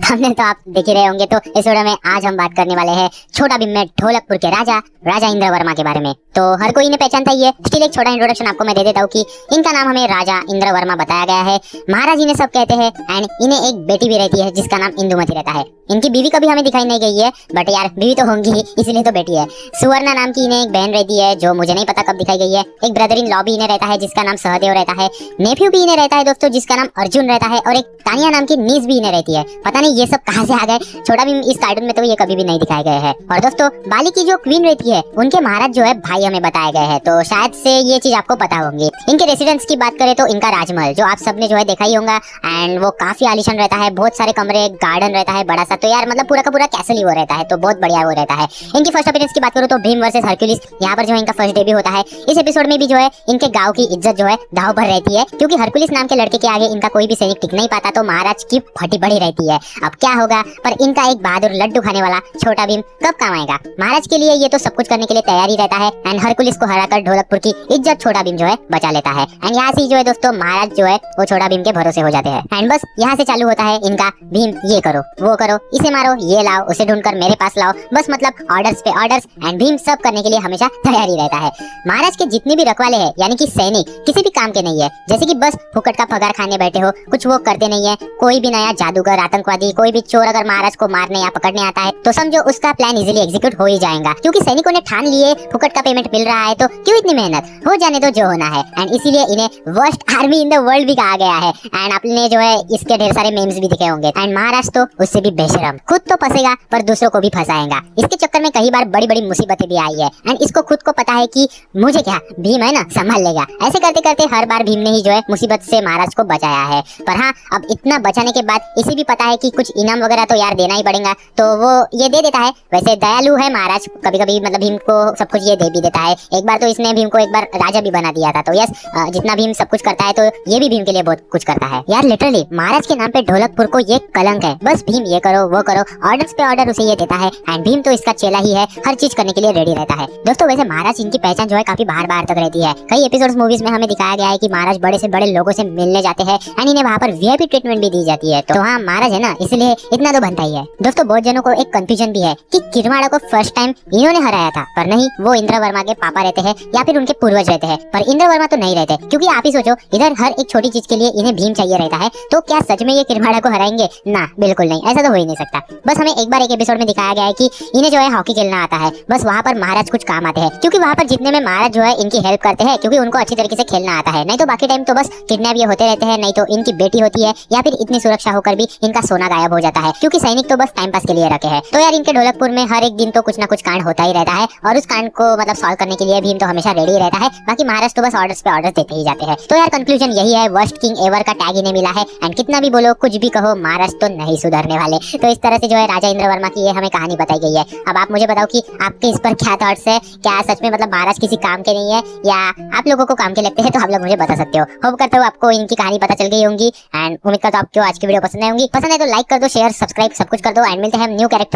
Thumbnail तो आप देख ही रहे होंगे। तो इस वीडियो में आज हम बात करने वाले हैं छोटा भीम में ढोलकपुर के राजा इंद्र वर्मा के बारे में। तो हर कोई इन्हें पहचानता ही है। स्टिल एक छोटा इंट्रोडक्शन आपको मैं दे देता हूँ कि इनका नाम हमें राजा इंद्र वर्मा बताया गया है। महाराज इन्हें सब कहते हैं एंड इन्हें एक बेटी भी रहती है जिसका नाम इंदुमती रहता है। इनकी बीवी कभी हमें दिखाई नहीं गई है, बट यार बीवी तो होंगी ही, इसलिए तो बेटी है। सुवर्णा नाम की इन्हें एक बहन रहती है जो मुझे नहीं पता कब दिखाई गई है। एक ब्रदर इन लॉ भी इन्हें रहता है जिसका नाम सहदेव रहता है। नेफ्यू भी इन्हें रहता है दोस्तों जिसका नाम अर्जुन रहता है। और एक तानिया नाम की नीस भी इन्हें रहती है। पता नहीं ये सब कहां से आ गए। छोटा भीम इस कार्टून में तो ये कभी भी नहीं दिखाए गए हैं। और दोस्तों बाली की जो क्वीन रहती है उनके महाराज जो है भाई हमें बताए गए हैं। तो शायद से ये चीज आपको पता होंगी। इनके रेसिडेंस की बात करें तो इनका राजमहल जो आप सबने जो है देखा ही होगा एंड वो काफी आलीशान रहता है। बहुत सारे कमरे, गार्डन रहता है बड़ा सा। तो यार मतलब पूरा का पूरा कैसल ही वो रहता है। तो बहुत बढ़िया वो रहता है। इनकी फर्स्ट अपीयरेंस की बात करूं तो भीम वर्सेस हरक्यूलिस यहाँ पर जो है इनका फर्स्ट डेब्यू होता है। इस एपिसोड में भी जो है इनके गांव की इज्जत जो है दांव पर रहती है क्योंकि हरक्यूलिस नाम के लड़के के आगे इनका कोई भी सैनिक टिक नहीं पाता। तो महाराज की फटी पड़ी रहती है। अब क्या होगा, पर इनका एक बहादुर लड्डू खाने वाला छोटा भीम कब काम आएगा। महाराज के लिए ये तो सब कुछ करने के लिए तैयार ही रहता है एंड हरक्यूलिस को हराकर ढोलकपुर की इज्जत छोटा भीम जो है बचा लेता है। एंड यहाँ से जो है दोस्तों महाराज जो है वो छोटा भीम के भरोसे हो जाते हैं। एंड बस यहाँ से चालू होता है इनका भीम ये करो वो करो, इसे मारो, ये लाओ, उसे ढूंढकर मेरे पास लाओ। बस मतलब ऑर्डर्स पे ऑर्डर्स एंड भीम सब करने के लिए हमेशा तैयार ही रहता है। महाराज के जितने भी रखवाले हैं यानी कि सैनिक किसी भी काम के नहीं है। जैसे कि बस फुकट का पगार खाने बैठे हो, कुछ वो करते नहीं है। कोई भी नया जादूगर, आतंकवादी, कोई भी चोर अगर महाराज को मारने या पकड़ने आता है तो समझो उसका प्लान इजीली एग्जीक्यूट हो ही जाएगा क्योंकि सैनिकों ने ठान लिए फुकट का पेमेंट मिल रहा है तो क्यों इतनी मेहनत, हो जाने दो जो होना है। एंड इसीलिए इन्हें worst army in the world भी कहा गया है। एंड आपने जो है इसके ढेर सारे मेम्स भी दिखे होंगे। एंड महाराज तो उससे भी बेशरम, खुद तो फंसेगा पर दूसरों को भी फंसाएगा। इसके चक्कर में कई बार बड़ी बड़ी मुसीबतें भी आई है एंड इसको खुद को पता है कि मुझे क्या, भीम है ना संभाल लेगा। ऐसे करते करते हर बार भीम ने ही जो है मुसीबत से महाराज को बचाया है। पर हाँ अब इतना बचाने के बाद इसे भी पता है कि कुछ इनाम वगैरह तो यार देना ही पड़ेगा। तो वो ये दे देता है। वैसे दयालु है महाराज, कभी कभी मतलब भीम को सब कुछ ये दे भी देता है। एक बार तो इसने भीम को एक बार राजा भी बना दिया था। तो यस जितना भीम सब कुछ करता है तो ये भी भीम के लिए बहुत कुछ करता है। यार लिटरली महाराज के नाम पे ढोलकपुर को ये कलंक है। बस भीम ये करो वो करो, ऑर्डर्स पे ऑर्डर उसे ये देता है एंड भीम तो इसका चेला ही है, हर चीज करने के लिए रेडी रहता है। दोस्तों वैसे महाराज इनकी पहचान जो है काफी बाहर बाहर तक रहती है। कई एपिसोड्स मूवीज में हमें दिखाया गया है कि महाराज बड़े से बड़े लोगों से मिलने जाते हैं एंड इन्हें वहाँ पर वीआईपी ट्रीटमेंट भी दी जाती है। तो हाँ महाराज है ना, इसलिए इतना तो बनता ही है। दोस्तों बहुत जनों को एक कंफ्यूजन भी है कि किरमाड़ा को फर्स्ट टाइम इन्होंने हराया था, पर नहीं, वो इंद्र वर्मा के पापा रहते हैं या फिर उनके पूर्वज रहते हैं। पर इंद्र वर्मा तो नहीं रहते क्योंकि आप ही सोचो इधर हर एक छोटी चीज के लिए इन्हें भीम चाहिए रहता है। तो क्या सच में ये किरमाड़ा को हराएंगे? ना बिल्कुल नहीं, ऐसा तो हो ही नहीं सकता। बस हमें एक बार एक एपिसोड में दिखाया गया है कि इन्हें जो है हॉकी खेलना आता है। बस वहाँ पर महाराज कुछ काम आते हैं क्योंकि वहाँ पर जितने में महाराज जो है इनकी हेल्प करते हैं क्योंकि उनको अच्छी तरीके से खेलना आता है। नहीं तो बाकी टाइम तो बस किडनैप ये होते रहते हैं, नहीं तो इनकी बेटी होती है या फिर इतनी सुरक्षा होकर भी इनका सोना गायब हो जाता है क्योंकि सैनिक तो बस टाइम पास के लिए रखे हैं। तो यार इनके ढोलकपुर में हर एक दिन तो कुछ ना कुछ कांड होता ही रहता है और उस कांड को मतलब सॉल्व करने के लिए भीम तो हमेशा रेडी रहता है। बाकी महाराज तो बस ऑर्डर्स पे ऑर्डर्स देते ही जाते हैं। तो यार कंक्लूजन यही है, वर्स्ट किंग एवर का टैग इन्हें मिला है एंड कितना भी बोलो कुछ भी कहो महाराज तो नहीं सुधरने वाले। तो इस तरह से जो है राजा इंद्र वर्मा की ये हमें कहानी बताई गई है। अब आप मुझे बताओ कि आपके इस पर क्या थॉट्स है। क्या सच में मतलब महाराज किसी काम के नहीं है या आप लोगों को काम के लगते हैं? तो आप लोग मुझे बता सकते हो। होप करता हूँ आपको इनकी कहानी पता चल गई होंगी एंड उम्मीद करता हूँ आपको आज की वीडियो पसंद आई होंगी। पसंद है तो लाइक कर दो, शेयर, सब्सक्राइब सब कुछ कर दो एंड मिलते हैं न्यू कैरेक्टर